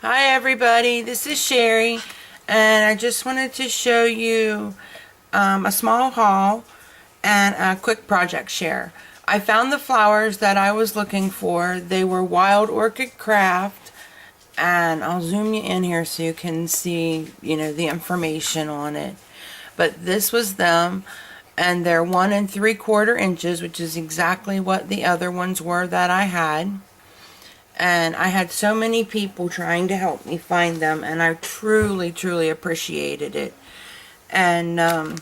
Hi everybody, this is Sherry, and I just wanted to show you a small haul and a quick project share. I found the flowers that I was looking for. They were Wild Orchid Craft, and I'll zoom you in here so you can see, the information on it. But this was them, and they're 1 3/4 inches, which is exactly what the other ones were that I had. And I had so many people trying to help me find them, and I truly, truly appreciated it. And I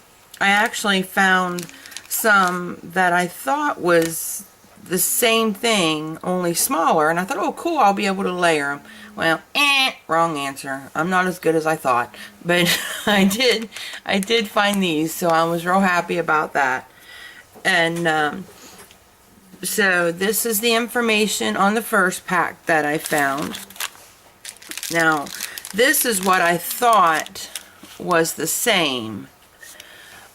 actually found some that I thought was the same thing, only smaller, and I thought, oh cool, I'll be able to layer them. Well, wrong answer. I'm not as good as I thought, but I did find these, so I was real happy about that. And so this is the information on the first pack that I found. Now, this is what I thought was the same,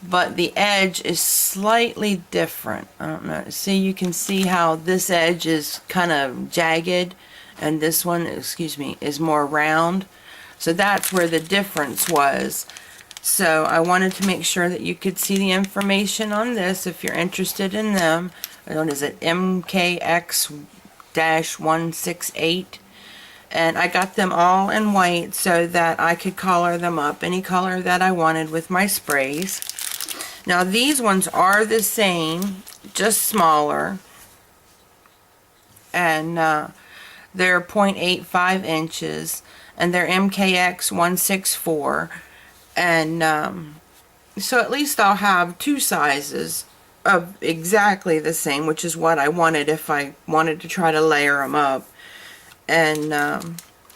but the edge is slightly different. I don't know. See, you can see how this edge is kind of jagged, and this one, excuse me, is more round. So that's where the difference was. So I wanted to make sure that you could see the information on this if you're interested in them. What is it? MKX-168. And I got them all in white so that I could color them up any color that I wanted with my sprays. Now these ones are the same, just smaller. And they're 0.85 inches. And they're MKX-164. And so at least I'll have two sizes of exactly the same, which is what I wanted if I wanted to try to layer them up. And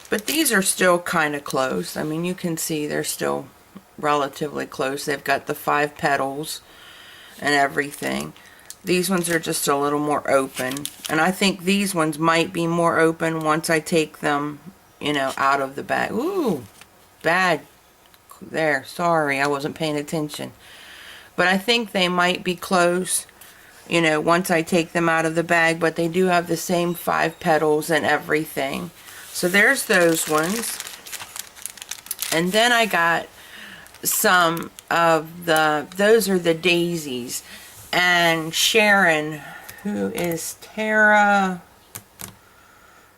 but these are still kind of close. I mean, you can see they're still relatively close. They've got the 5 petals and everything. These ones are just a little more open, and I think these ones might be more open once I take them, out of the bag. Ooh, bad there, sorry, I wasn't paying attention. But I think they might be close, once I take them out of the bag, but they do have the same 5 petals and everything. So there's those ones. And then I got some of those are the daisies. And Sharon, who is Tara,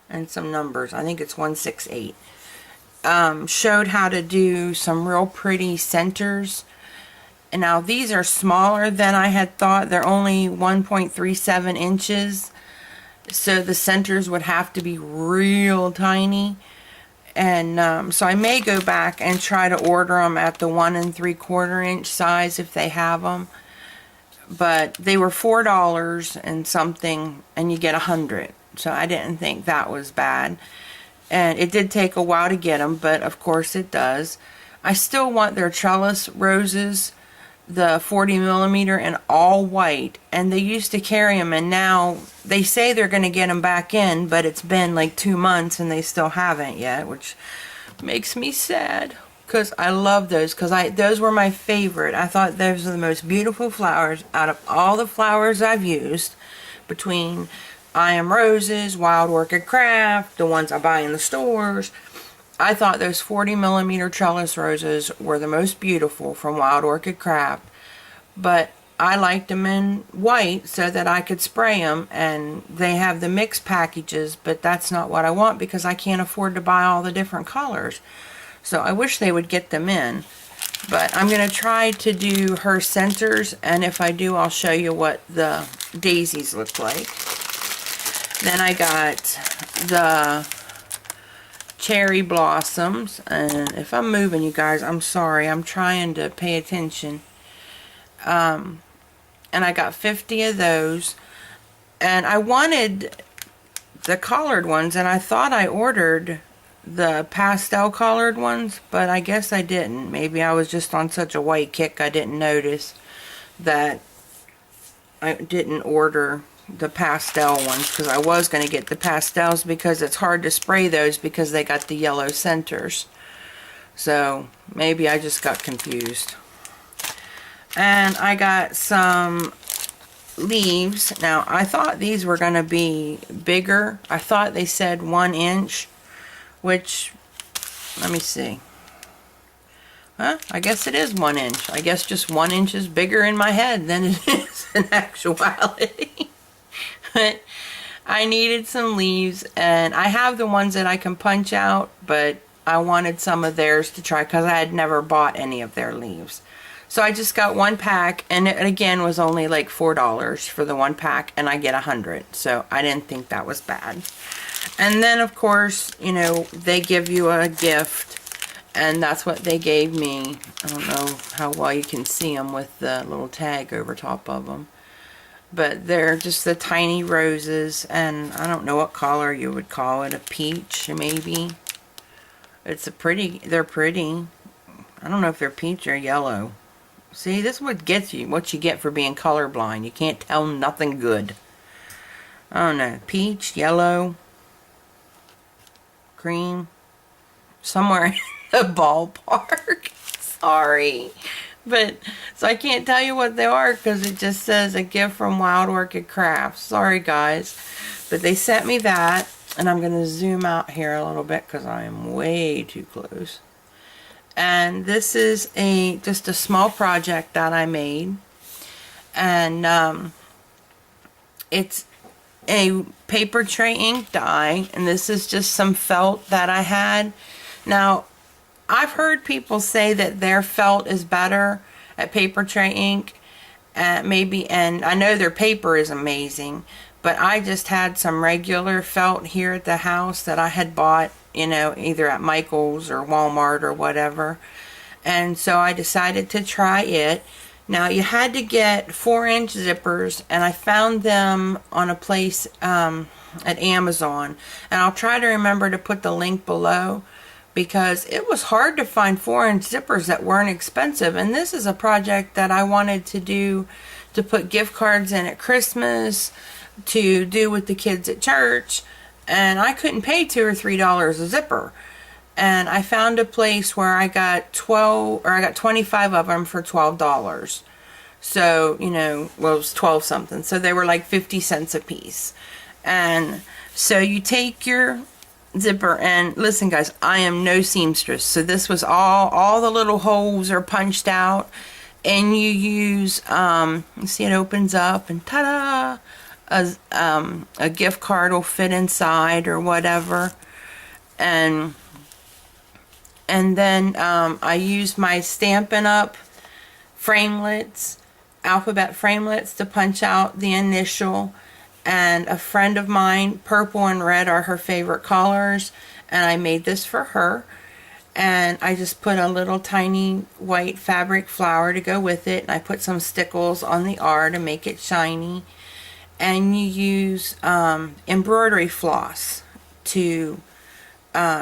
and some numbers, I think it's 168, showed how to do some real pretty centers. And now these are smaller than I had thought. They're only 1.37 inches. So the centers would have to be real tiny. And so I may go back and try to order them at the 1 3/4 inch size if they have them. But they were $4 and something, and you get 100. So I didn't think that was bad. And it did take a while to get them, but of course it does. I still want their trellis roses, the 40mm in all white, and they used to carry them, and now they say they're going to get them back in, but it's been like 2 months and they still haven't yet, which makes me sad, because I love those, because those were my favorite. I thought those are the most beautiful flowers out of all the flowers I've used, between I Am Roses, Wild Orchid Craft, the ones I buy in the stores. I thought those 40mm trellis roses were the most beautiful from Wild Orchid Craft, but I liked them in white so that I could spray them, and they have the mixed packages, but that's not what I want because I can't afford to buy all the different colors. So I wish they would get them in, but I'm going to try to do her centers, and if I do, I'll show you what the daisies look like. Then I got the cherry blossoms, and if I'm moving, you guys, I'm sorry, I'm trying to pay attention. And I got 50 of those, and I wanted the colored ones, and I thought I ordered the pastel colored ones, but I guess I didn't. Maybe I was just on such a white kick I didn't notice that I didn't order the pastel ones, because I was going to get the pastels because it's hard to spray those because they got the yellow centers. So maybe I just got confused. And I got some leaves. Now I thought these were going to be bigger. I thought they said 1 inch, which let me see. Huh? I guess it is 1 inch. I guess just 1 inch is bigger in my head than it is in actuality. But I needed some leaves, and I have the ones that I can punch out, but I wanted some of theirs to try because I had never bought any of their leaves. So I just got 1 pack, and it again was only like $4 for the 1 pack, and I get 100. So I didn't think that was bad. And then of course, you know, they give you a gift, and that's what they gave me. I don't know how well you can see them with the little tag over top of them. But they're just the tiny roses, and I don't know what color you would call it, a peach maybe. It's a pretty, they're pretty. I don't know if they're peach or yellow. See, this is what gets you, what you get for being colorblind. You can't tell nothing good. I don't know, peach, yellow, green, somewhere in the ballpark. Sorry. But, so I can't tell you what they are because it just says a gift from Wild Orchid Crafts. Sorry guys. But they sent me that, and I'm going to zoom out here a little bit because I am way too close. And this is just a small project that I made. And it's a paper tray ink dye, and this is just some felt that I had. Now, I've heard people say that their felt is better at paper tray ink, maybe, and I know their paper is amazing, but I just had some regular felt here at the house that I had bought, you know, either at Michael's or Walmart or whatever, and so I decided to try it. Now, you had to get 4-inch zippers, and I found them on a place at Amazon, and I'll try to remember to put the link below, because it was hard to find 4-inch zippers that weren't expensive. And this is a project that I wanted to do, to put gift cards in at Christmas, to do with the kids at church, and I couldn't pay $2 or $3 a zipper. And I found a place where I got 25 of them for $12. So, you know, well, it was 12 something. So they were like 50 cents a piece. And so you take your zipper, and listen guys, I am no seamstress, so this was all the little holes are punched out, and you use you see it opens up, and ta-da, a gift card will fit inside or whatever. And then I used my Stampin' Up! Framelits, alphabet framelits, to punch out the initial. And a friend of mine, purple and red are her favorite colors, and I made this for her. And I just put a little tiny white fabric flower to go with it, and I put some stickles on the R to make it shiny. And you use embroidery floss to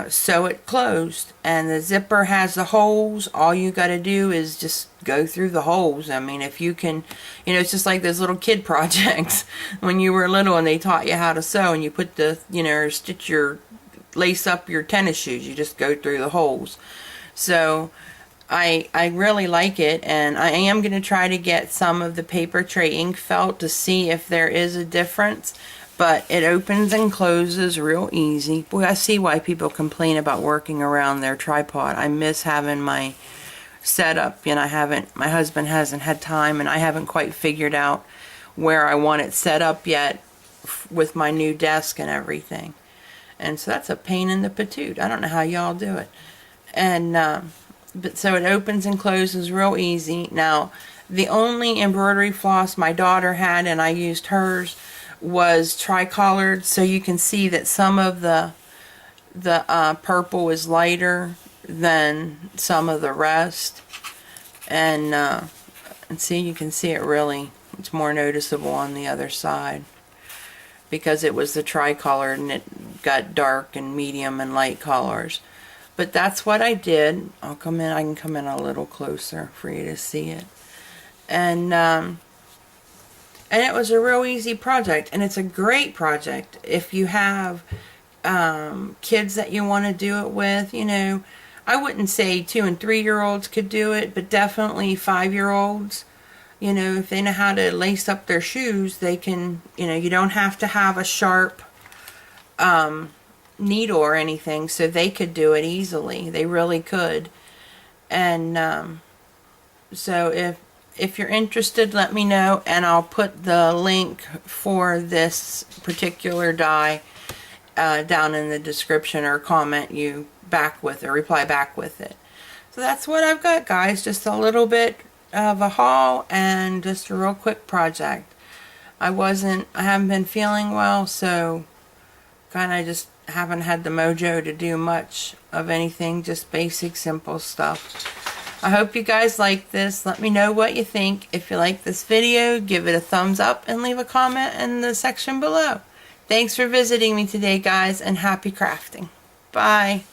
sew it closed, and the zipper has the holes. All you got to do is just go through the holes. I mean, if you can, you know, it's just like those little kid projects when you were little and they taught you how to sew, and you put the, you know, lace up your tennis shoes. You just go through the holes. So I really like it, and I am going to try to get some of the paper tray ink felt to see if there is a difference. But it opens and closes real easy. Boy, I see why people complain about working around their tripod. I miss having my setup, and my husband hasn't had time, and I haven't quite figured out where I want it set up yet with my new desk and everything. And so that's a pain in the patoot. I don't know how y'all do it. And but so it opens and closes real easy. Now, the only embroidery floss my daughter had, and I used hers, was tricolored, so you can see that some of the purple is lighter than some of the rest, and see, you can see it really, it's more noticeable on the other side because it was the tricolored, and it got dark and medium and light colors. But that's what I did. I can come in a little closer for you to see it. And it was a real easy project, and it's a great project if you have kids that you want to do it with. You know, I wouldn't say 2- and 3-year-olds could do it, but definitely 5-year-olds. You know, if they know how to lace up their shoes, they can, you know, you don't have to have a sharp needle or anything, so they could do it easily. They really could. And so if you're interested, let me know, and I'll put the link for this particular die down in the description, or comment you back with, or reply back with it. So that's what I've got, guys. Just a little bit of a haul and just a real quick project. I haven't been feeling well, so kind of just haven't had the mojo to do much of anything, just basic simple stuff. I hope you guys like this. Let me know what you think. If you like this video, give it a thumbs up and leave a comment in the section below. Thanks for visiting me today, guys, and happy crafting. Bye.